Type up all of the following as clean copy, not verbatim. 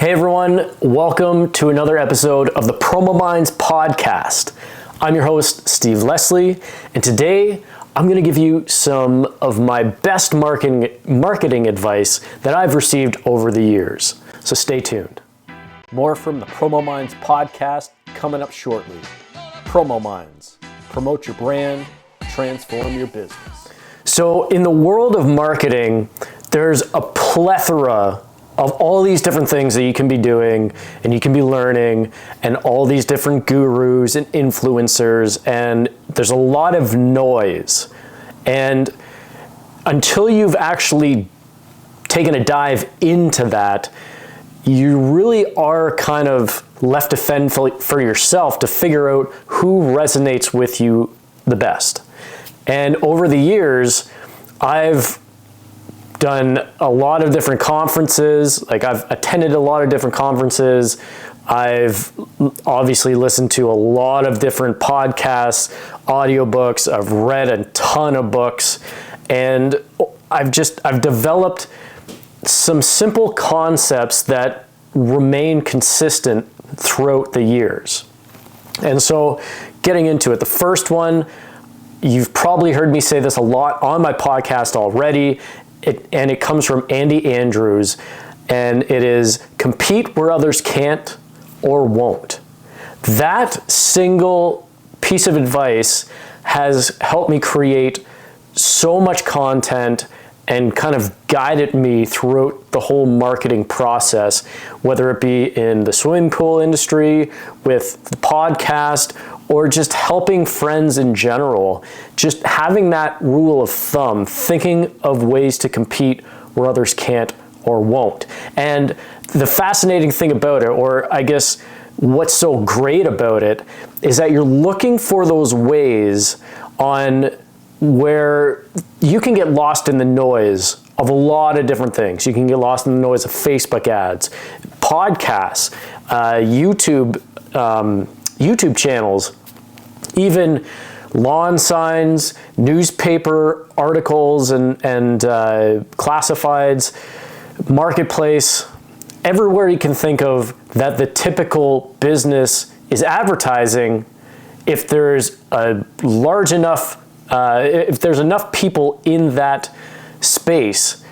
Hey everyone, welcome to another episode of the PromoMinds podcast. I'm your host, Steve Leslie, and today I'm going to give you some of my best marketing advice that I've received over the years. So stay tuned. More from the PromoMinds podcast coming up shortly. PromoMinds. Promote your brand, transform your business. So in the world of marketing, there's a plethora of all these different things that you can be doing and you can be learning, and all these different gurus and influencers, and there's a lot of noise. And until you've actually taken a dive into that, you really are kind of left to fend for yourself to figure out who resonates with you the best. And over the years, I've done a lot of different conferences. Like, I've attended a lot of different conferences. I've obviously listened to a lot of different podcasts, audiobooks. I've read a ton of books, and I've developed some simple concepts that remain consistent throughout the years. And so, getting into it, the first one, you've probably heard me say this a lot on my podcast already, and it comes from Andy Andrews, and it is compete where others can't or won't. That single piece of advice has helped me create so much content and kind of guided me throughout the whole marketing process, whether it be in the swimming pool industry, with the podcast, or just helping friends in general. Just having that rule of thumb, thinking of ways to compete where others can't or won't. And the fascinating thing about it, or I guess what's so great about it, is that you're looking for those ways on where you can get lost in the noise of a lot of different things. You can get lost in the noise of Facebook ads, podcasts, YouTube channels, even lawn signs, newspaper articles, and classifieds, marketplace, everywhere you can think of that the typical business is advertising. If there's a large enough if there's enough people in that space,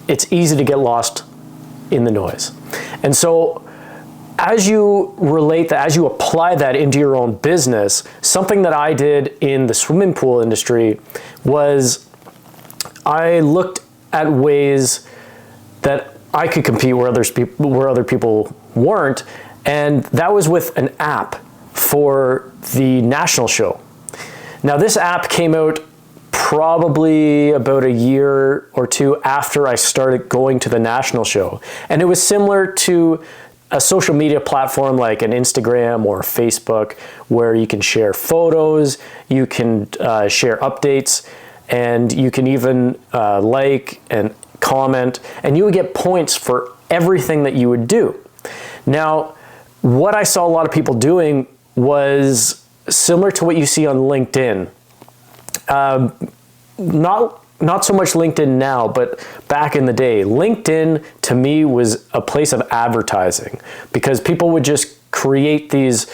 it's easy to get lost in the noise. And so as you relate that, as you apply that into your own business, something that I did in the swimming pool industry was I looked at ways that I could compete where other people weren't, and that was with an app for the national show. Now, this app came out probably about a year or two after I started going to the national show. And it was similar to a social media platform like an Instagram or Facebook, where you can share photos, you can share updates, and you can even like and comment, and you would get points for everything that you would do. Now, what I saw a lot of people doing was similar to what you see on LinkedIn. Not so much LinkedIn now, but back in the day, LinkedIn to me was a place of advertising, because people would just create these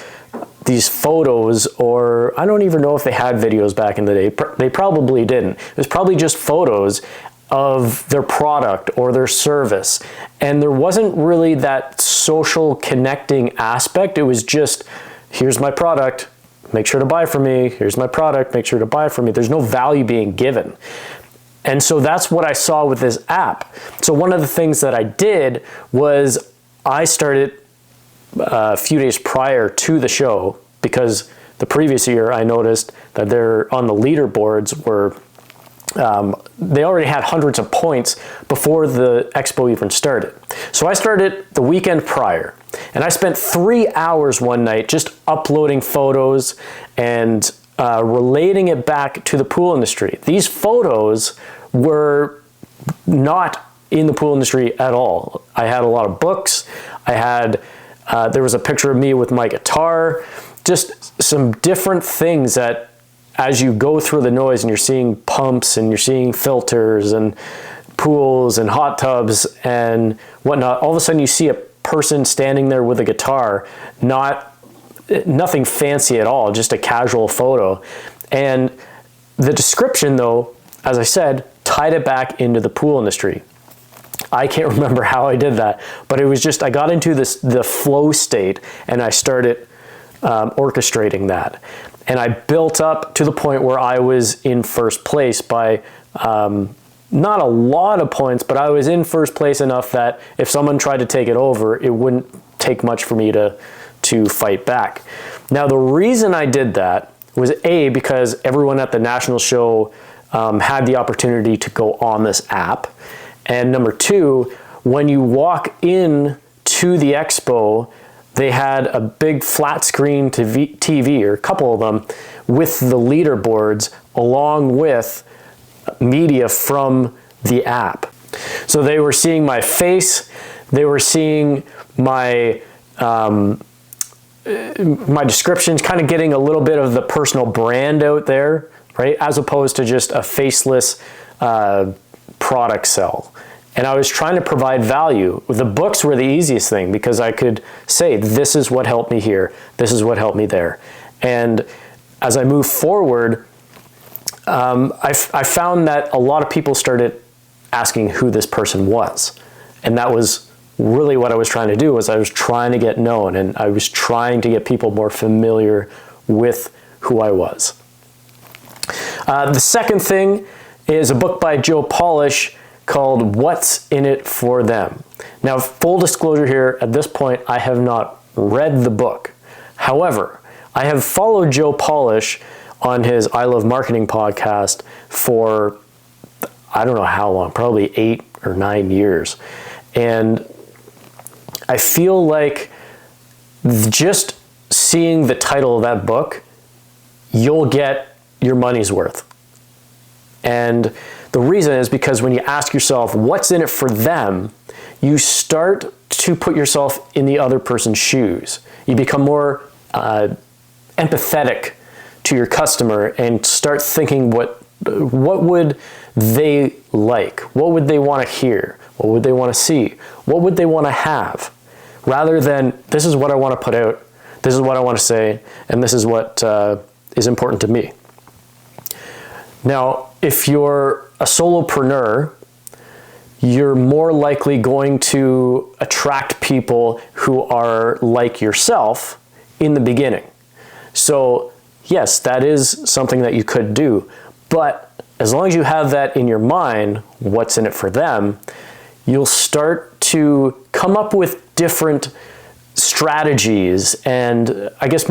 photos, or I don't even know if they had videos back in the day. They probably didn't. It was probably just photos of their product or their service. And there wasn't really that social connecting aspect. It was just, here's my product, make sure to buy from me. Here's my product, make sure to buy from me. There's no value being given. And so that's what I saw with this app. So one of the things that I did was I started a few days prior to the show, because the previous year I noticed that they're on the leaderboards were they already had hundreds of points before the expo even started. So I started the weekend prior, and I spent 3 hours one night just uploading photos and relating it back to the pool industry. These photos were not in the pool industry at all. I had a lot of books. I had, there was a picture of me with my guitar, just some different things that, as you go through the noise and you're seeing pumps and you're seeing filters and pools and hot tubs and whatnot, all of a sudden you see a person standing there with a guitar, nothing fancy at all, just a casual photo. And the description, though, as I said, tied it back into the pool industry. I can't remember how I did that, but it was just, I got into the flow state, and I started orchestrating that. And I built up to the point where I was in first place by not a lot of points, but I was in first place enough that if someone tried to take it over, it wouldn't take much for me to fight back. Now, the reason I did that was because everyone at the national show had the opportunity to go on this app. And number two, when you walk in to the expo, they had a big flat screen TV, or a couple of them, with the leaderboards along with media from the app. So they were seeing my face, they were seeing my my descriptions, kind of getting a little bit of the personal brand out there, right? As opposed to just a faceless product sell. And I was trying to provide value. The books were the easiest thing because I could say, this is what helped me here, this is what helped me there. And as I moved forward, I found that a lot of people started asking who this person was. And that was really what I was trying to do, was I was trying to get known, and I was trying to get people more familiar with who I was. The second thing is a book by Joe Polish called What's in It for Them. Now, full disclosure here, at this point, I have not read the book. However, I have followed Joe Polish on his I Love Marketing podcast for, I don't know how long, probably 8 or 9 years. And I feel like just seeing the title of that book, you'll get your money's worth. And the reason is because when you ask yourself, what's in it for them, you start to put yourself in the other person's shoes. You become more empathetic to your customer and start thinking, what would they like? What would they want to hear? What would they want to see? What would they want to have? Rather than, this is what I want to put out, this is what I want to say, and this is what is important to me. Now, if you're a solopreneur, you're more likely going to attract people who are like yourself in the beginning. So yes, that is something that you could do, but as long as you have that in your mind, what's in it for them, you'll start to come up with different strategies and I guess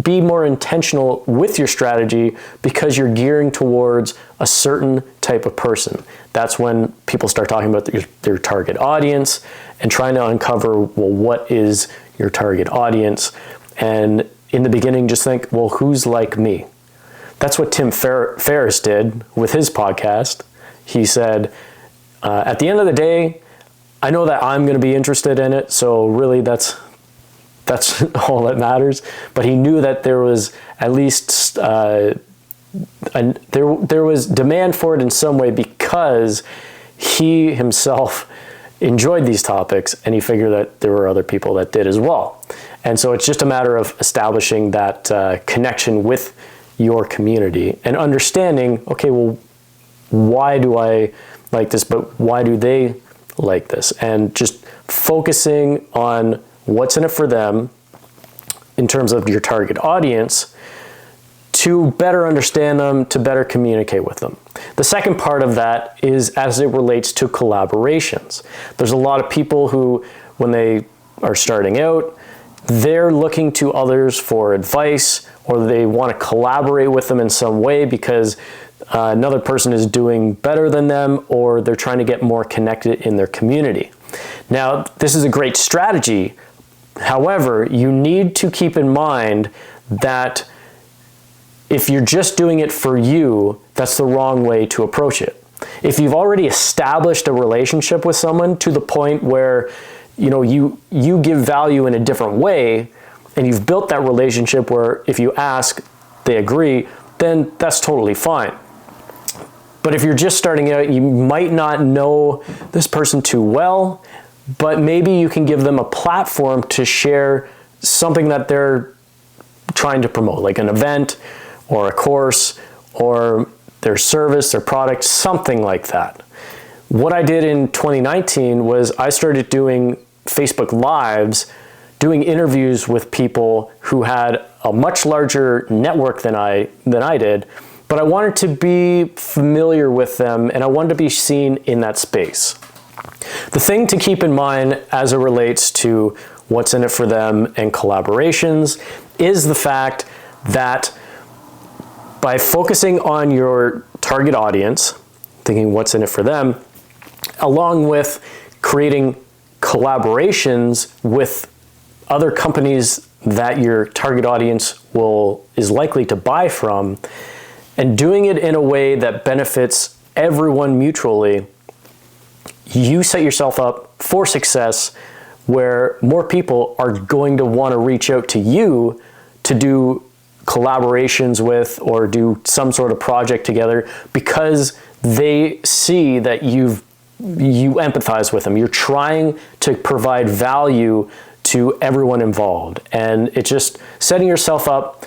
be more intentional with your strategy because you're gearing towards a certain type of person. That's when people start talking about their target audience and trying to uncover, well, what is your target audience? And in the beginning, just think, well, who's like me? That's what Tim Ferriss did with his podcast. He said, at the end of the day, I know that I'm going to be interested in it, so really that's all that matters. But he knew that there was at least there was demand for it in some way because he himself enjoyed these topics, and he figured that there were other people that did as well. And so it's just a matter of establishing that connection with your community and understanding, okay, well, why do I like this, but why do they like this? And just focusing on what's in it for them in terms of your target audience to better understand them, to better communicate with them. The second part of that is as it relates to collaborations. There's a lot of people who, when they are starting out, they're looking to others for advice, or they want to collaborate with them in some way because another person is doing better than them, or they're trying to get more connected in their community. Now, this is a great strategy. However, you need to keep in mind that if you're just doing it for you, that's the wrong way to approach it. If you've already established a relationship with someone to the point where you give value in a different way, and you've built that relationship where if you ask, they agree, then that's totally fine. But if you're just starting out, you might not know this person too well, but maybe you can give them a platform to share something that they're trying to promote, like an event or a course or their service, their product, something like that. What I did in 2019 was I started doing Facebook Lives, doing interviews with people who had a much larger network than I did, but I wanted to be familiar with them and I wanted to be seen in that space. The thing to keep in mind as it relates to what's in it for them and collaborations is the fact that by focusing on your target audience, thinking what's in it for them, along with creating collaborations with other companies that your target audience is likely to buy from, and doing it in a way that benefits everyone mutually, you set yourself up for success where more people are going to want to reach out to you to do collaborations with or do some sort of project together because they see that you empathize with them. You're trying to provide value to everyone involved, and it's just setting yourself up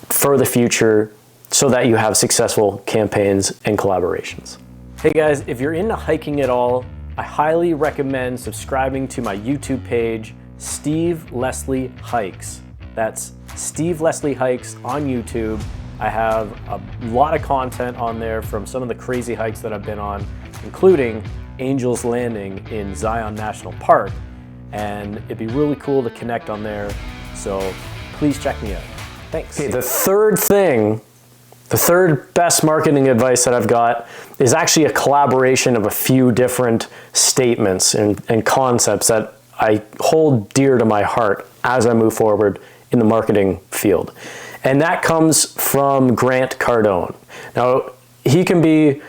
for the future so that you have successful campaigns and collaborations. Hey guys, if you're into hiking at all, I highly recommend subscribing to my YouTube page, Steve Leslie Hikes. That's Steve Leslie Hikes on YouTube. I have a lot of content on there from some of the crazy hikes that I've been on, including Angel's Landing in Zion National Park. And it'd be really cool to connect on there. So please check me out. Thanks. Okay, the third best marketing advice that I've got is actually a collaboration of a few different statements and concepts that I hold dear to my heart as I move forward in the marketing field. And that comes from Grant Cardone. Now, he can be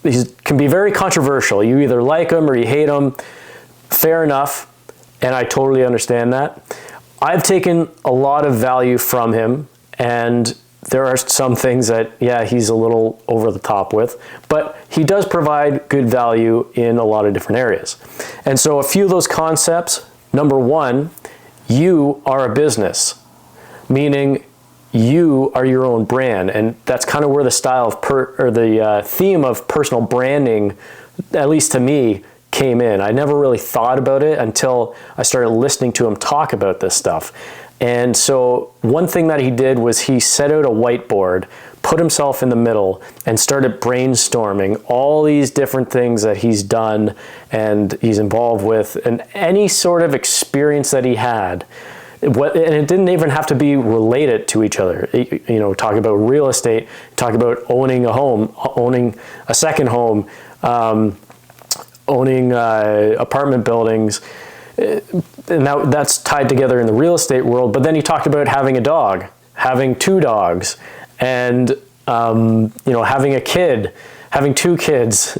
very controversial. You either like him or you hate him. Fair enough, and I totally understand that. I've taken a lot of value from him, and there are some things that, yeah, he's a little over the top with, but he does provide good value in a lot of different areas. And so a few of those concepts, number one, you are a business, meaning you are your own brand, and that's kind of where the style of the theme of personal branding, at least to me, came in. I never really thought about it until I started listening to him talk about this stuff. And so one thing that he did was he set out a whiteboard, put himself in the middle, and started brainstorming all these different things that he's done and he's involved with, and any sort of experience that he had. And it didn't even have to be related to each other. You know, talk about real estate, talk about owning a home, owning a second home, owning apartment buildings, and that's tied together in the real estate world. But then he talked about having a dog, having two dogs, and having a kid, having two kids,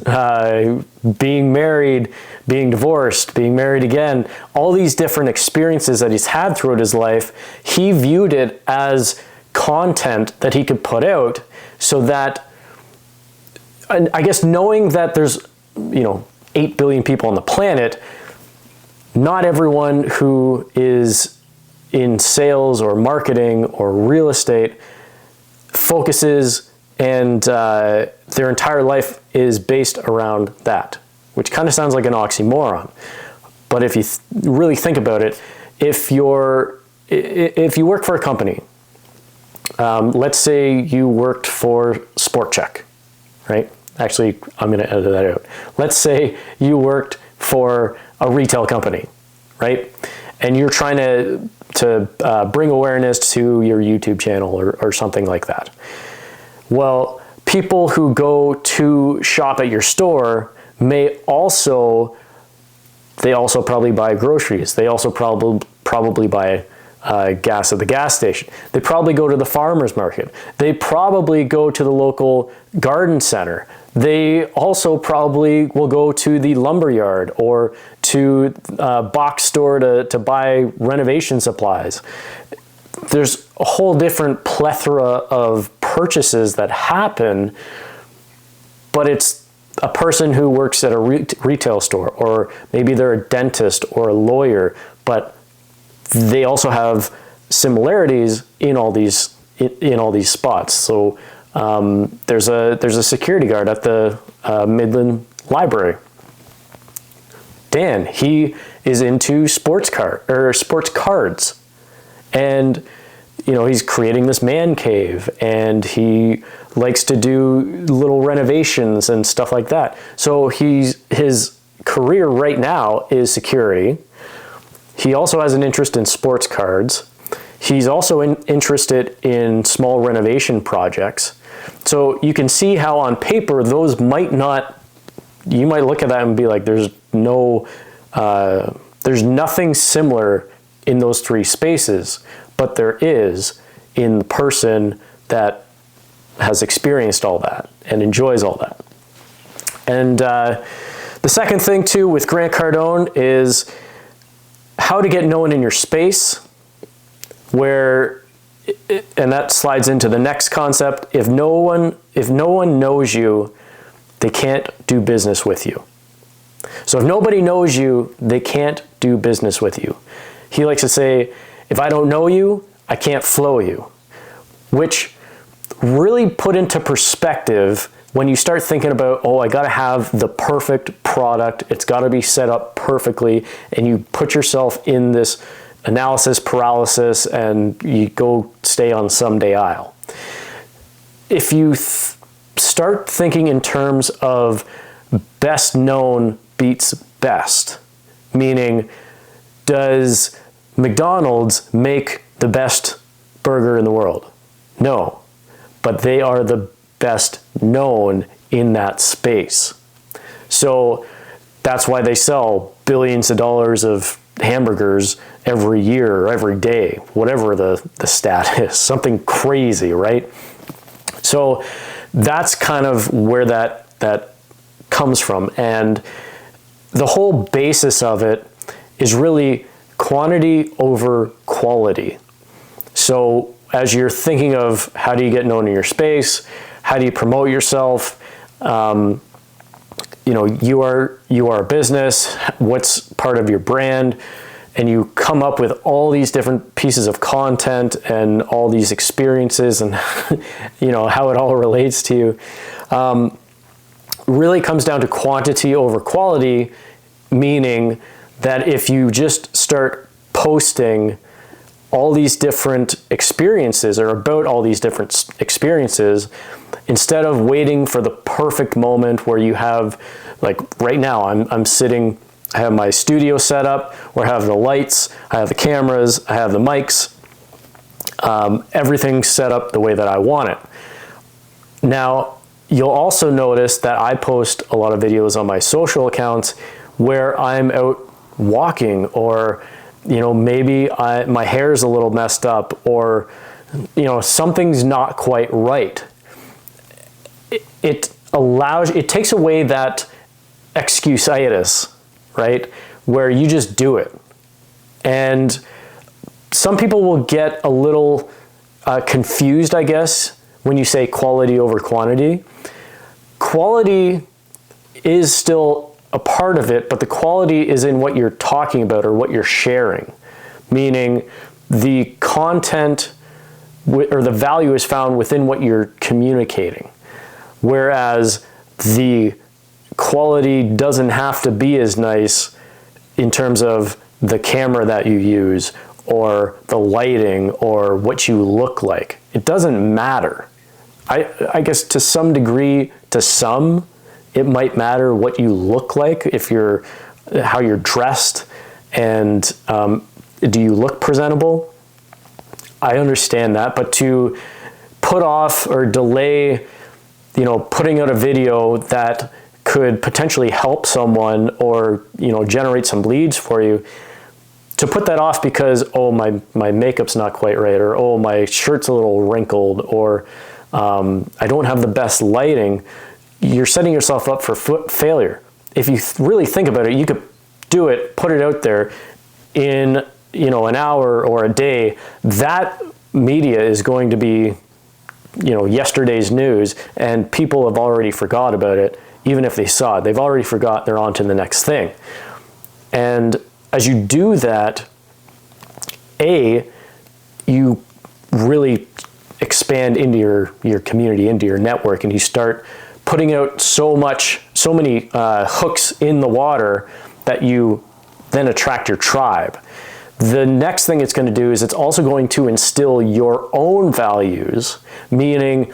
being married, being divorced, being married again, all these different experiences that he's had throughout his life. He viewed it as content that he could put out so that, and I guess knowing that there's 8 billion people on the planet, not everyone who is in sales or marketing or real estate focuses and their entire life is based around that, which kind of sounds like an oxymoron. But if you really think about it, if you work for a company, let's say you worked for Sport Check, right? Actually, I'm going to edit that out. Let's say you worked for a retail company, right? And you're trying to bring awareness to your YouTube channel or something like that. Well, people who go to shop at your store may also probably buy groceries. They also probably buy gas at the gas station. They probably go to the farmer's market. They probably go to the local garden center. They also probably will go to the lumber yard or to a box store to buy renovation supplies. There's a whole different plethora of purchases that happen, but it's a person who works at a retail store, or maybe they're a dentist or a lawyer, but they also have similarities in all these spots. So there's a security guard at the Midland Library. Dan, he is into sports cards, and he's creating this man cave, and he likes to do little renovations and stuff like that. So his career right now is security. He also has an interest in sports cards. He's also interested in small renovation projects. So you can see how on paper those might not, you might look at that and be like, there's nothing similar in those three spaces, but there is in the person that has experienced all that and enjoys all that. And the second thing too with Grant Cardone is how to get known in your space, and that slides into the next concept. If no one knows you, they can't do business with you. So if nobody knows you, they can't do business with you. He likes to say, if I don't know you, I can't flow you, which really put into perspective when you start thinking about, I got to have the perfect product. It's got to be set up perfectly. And you put yourself in this analysis paralysis and you go stay on someday aisle. If you start thinking in terms of best known beats best, meaning does McDonald's make the best burger in the world? No, but they are the best known in that space. So that's why they sell billions of dollars of hamburgers every year or every day, whatever the stat is, something crazy, right? So that's kind of where that comes from. And the whole basis of it is really quantity over quality. So as you're thinking of how do you get known in your space, how do you promote yourself, you are a business, what's part of your brand, and you come up with all these different pieces of content and all these experiences and how it all relates to you. Really comes down to quantity over quality, meaning that if you just start posting all these different experiences or about all these different experiences, instead of waiting for the perfect moment where you have, like right now, I'm sitting, I have my studio set up where I have the lights, I have the cameras, I have the mics, everything's set up the way that I want it. Now, you'll also notice that I post a lot of videos on my social accounts where I'm out walking, or maybe my hair's a little messed up, or something's not quite right. It takes away that excuse-itis, right, where you just do it. And some people will get a little confused, I guess, when you say quality over quantity. Quality is still a part of it, but the quality is in what you're talking about or what you're sharing, meaning the content or the value is found within what you're communicating, whereas the quality doesn't have to be as nice in terms of the camera that you use or the lighting or what you look like. It doesn't matter. I guess to some degree, to some, it might matter what you look like, how you're dressed, and do you look presentable? I understand that, but to put off or delay, putting out a video that could potentially help someone or, generate some leads for you, to put that off because, my makeup's not quite right, or, my shirt's a little wrinkled, or I don't have the best lighting, you're setting yourself up for failure. If you really think about it, you could do it, put it out there in, an hour or a day. That media is going to be, yesterday's news, and people have already forgot about it even if they saw it. They've already forgot, they're on to the next thing. And as you do that, you really expand into your community, into your network, and you start putting out so many hooks in the water that you then attract your tribe. The next thing it's going to do is it's also going to instill your own values, meaning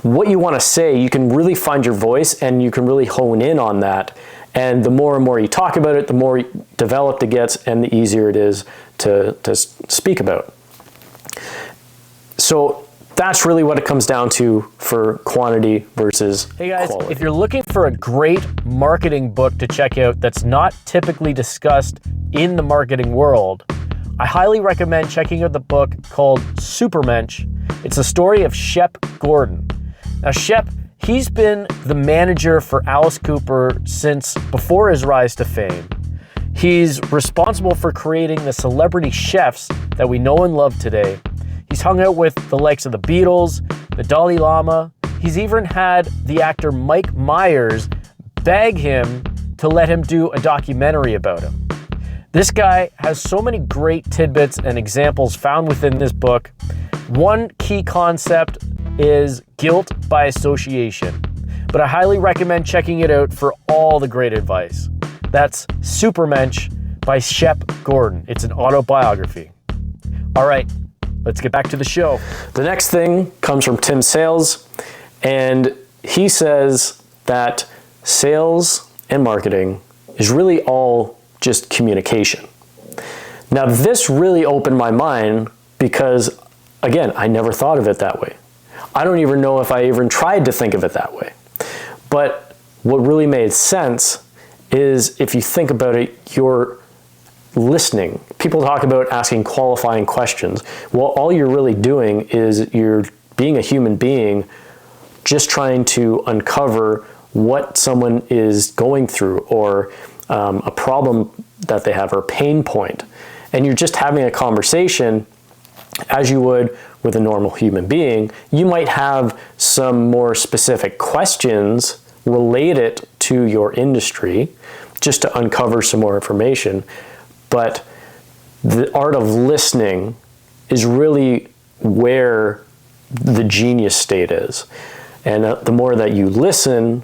what you want to say, you can really find your voice and you can really hone in on that. And the more and more you talk about it, the more developed it gets and the easier it is to speak about. So that's really what it comes down to for quantity versus Hey guys, quality. if you're looking for a great marketing book to check out that's not typically discussed in the marketing world, I highly recommend checking out the book called Supermensch. It's the story of Shep Gordon. Now Shep, he's been the manager for Alice Cooper since before his rise to fame. He's responsible for creating the celebrity chefs that we know and love today. He's hung out with the likes of the Beatles, the Dalai Lama. He's even had the actor Mike Myers beg him to let him do a documentary about him. This guy has so many great tidbits and examples found within this book. One key concept is guilt by association, but I highly recommend checking it out for all the great advice. That's Supermensch by Shep Gordon. It's an autobiography. All right, let's get back to the show. The next thing comes from Tim Sales, and he says that sales and marketing is really all just communication. Now, this really opened my mind because, again, I never thought of it that way. I don't even know if I even tried to think of it that way. But what really made sense is if you think about it, you're listening. People talk about asking qualifying questions. Well, all you're really doing is you're being a human being, just trying to uncover what someone is going through, or a problem that they have, or a pain point. And you're just having a conversation as you would with a normal human being. You might have some more specific questions related to your industry just to uncover some more information. But the art of listening is really where the genius state is. And the more that you listen,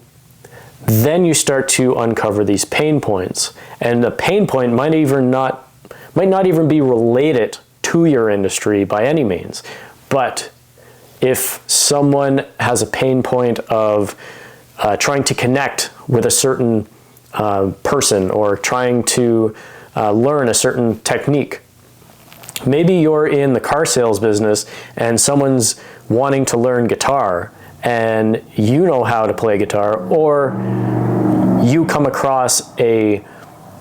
then you start to uncover these pain points. And the pain point might not even be related to your industry by any means. But if someone has a pain point of trying to connect with a certain person, or trying to learn a certain technique, maybe you're in the car sales business and someone's wanting to learn guitar and you know how to play guitar, or you come across an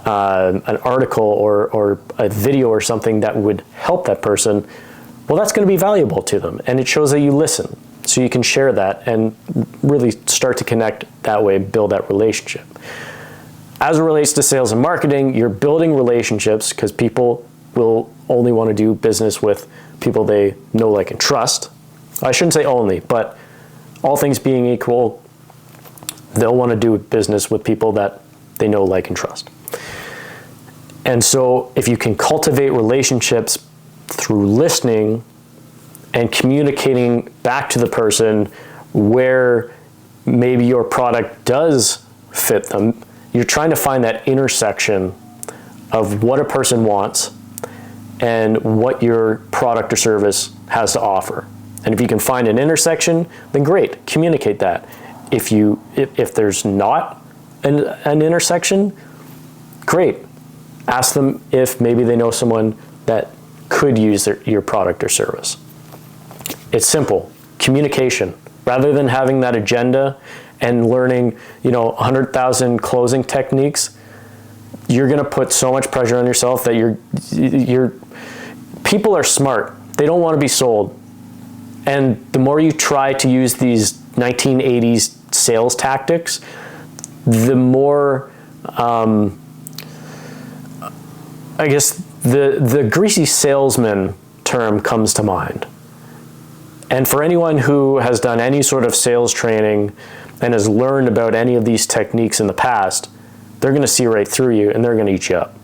article or a video or something that would help that person, well, that's going to be valuable to them, and it shows that you listen. So you can share that and really start to connect that way, build that relationship. As it relates to sales and marketing, you're building relationships because people will only want to do business with people they know, like, and trust. I shouldn't say only, but all things being equal, they'll want to do business with people that they know, like, and trust. And so if you can cultivate relationships through listening and communicating back to the person where maybe your product does fit them, you're trying to find that intersection of what a person wants and what your product or service has to offer. And if you can find an intersection, then great, communicate that. If there's not an intersection, great. Ask them if maybe they know someone that could use your product or service. It's simple, communication. Rather than having that agenda and learning, 100,000 closing techniques, you're going to put so much pressure on yourself that people are smart. They don't want to be sold. And the more you try to use these 1980s sales tactics, the more, I guess, the greasy salesman term comes to mind. And for anyone who has done any sort of sales training, and has learned about any of these techniques in the past, they're going to see right through you and they're going to eat you up.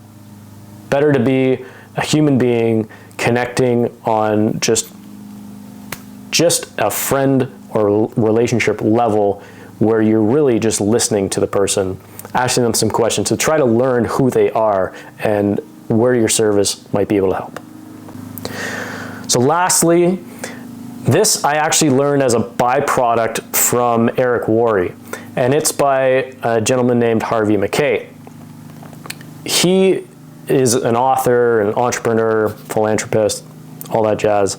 Better to be a human being connecting on just a friend or relationship level where you're really just listening to the person, asking them some questions to try to learn who they are and where your service might be able to help. So lastly, this I actually learned as a byproduct from Eric Worre, and it's by a gentleman named Harvey Mackay. He is an author, an entrepreneur, philanthropist, all that jazz.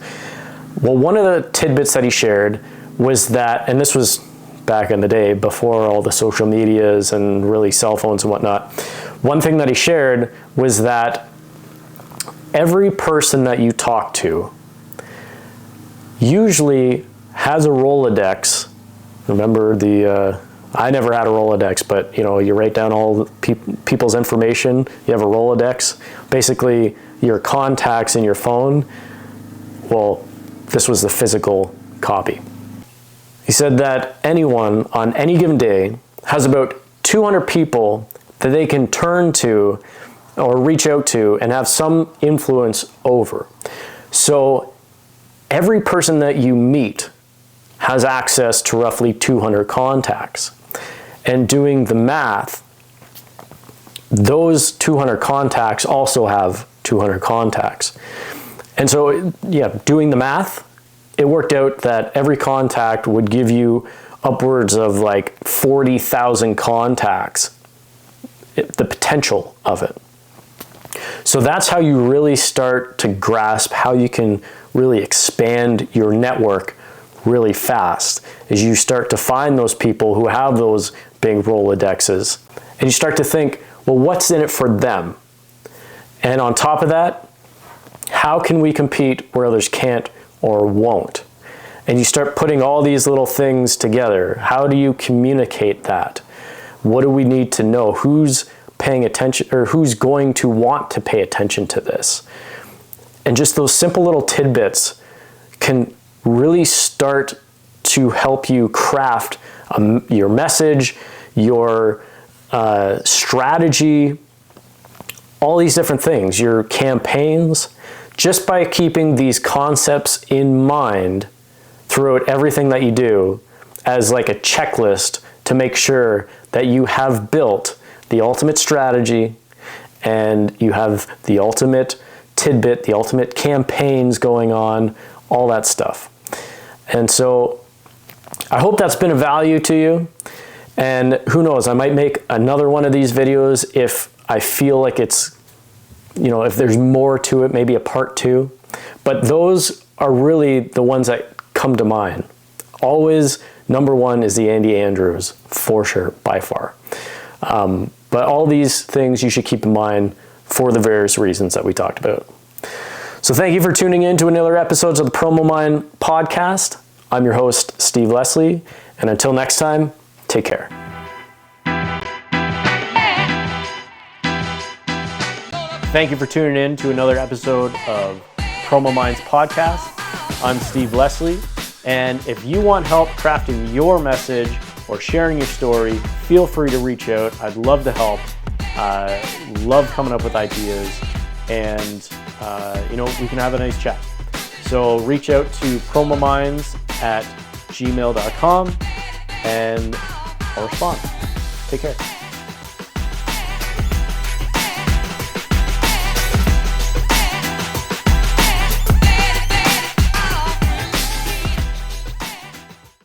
Well, one of the tidbits that he shared was that, and this was back in the day before all the social medias and really cell phones and whatnot, one thing that he shared was that every person that you talk to usually has a Rolodex. Remember I never had a Rolodex, but you write down all the people's information. You have a Rolodex, basically your contacts in your phone. Well, this was the physical copy. He said that anyone on any given day has about 200 people that they can turn to or reach out to and have some influence over. So every person that you meet has access to roughly 200 contacts. And doing the math, those 200 contacts also have 200 contacts. And so, doing the math, it worked out that every contact would give you upwards of like 40,000 contacts, the potential of it. So that's how you really start to grasp how you can really expand your network really fast, is you start to find those people who have those big Rolodexes, and you start to think, well, what's in it for them? And on top of that, how can we compete where others can't or won't? And you start putting all these little things together. How do you communicate that? What do we need to know? Who's paying attention, or who's going to want to pay attention to this? And just those simple little tidbits can really start to help you craft your message, your strategy, all these different things, your campaigns, just by keeping these concepts in mind throughout everything that you do as like a checklist to make sure that you have built the ultimate strategy and you have the ultimate tidbit, the ultimate campaigns going on, all that stuff. And so I hope that's been of value to you. And who knows, I might make another one of these videos if I feel like it's, if there's more to it, maybe a part 2. But those are really the ones that come to mind. Always number 1 is the Andy Andrews, for sure, by far. But all these things you should keep in mind for the various reasons that we talked about. So thank you for tuning in to another episode of the PromoMinds podcast. I'm your host, Steve Leslie, and until next time, take care. Thank you for tuning in to another episode of PromoMinds podcast. I'm Steve Leslie, and if you want help crafting your message or sharing your story, feel free to reach out. I'd love to help. Love coming up with ideas, and we can have a nice chat. So reach out to promominds@gmail.com and I'll respond. Take care.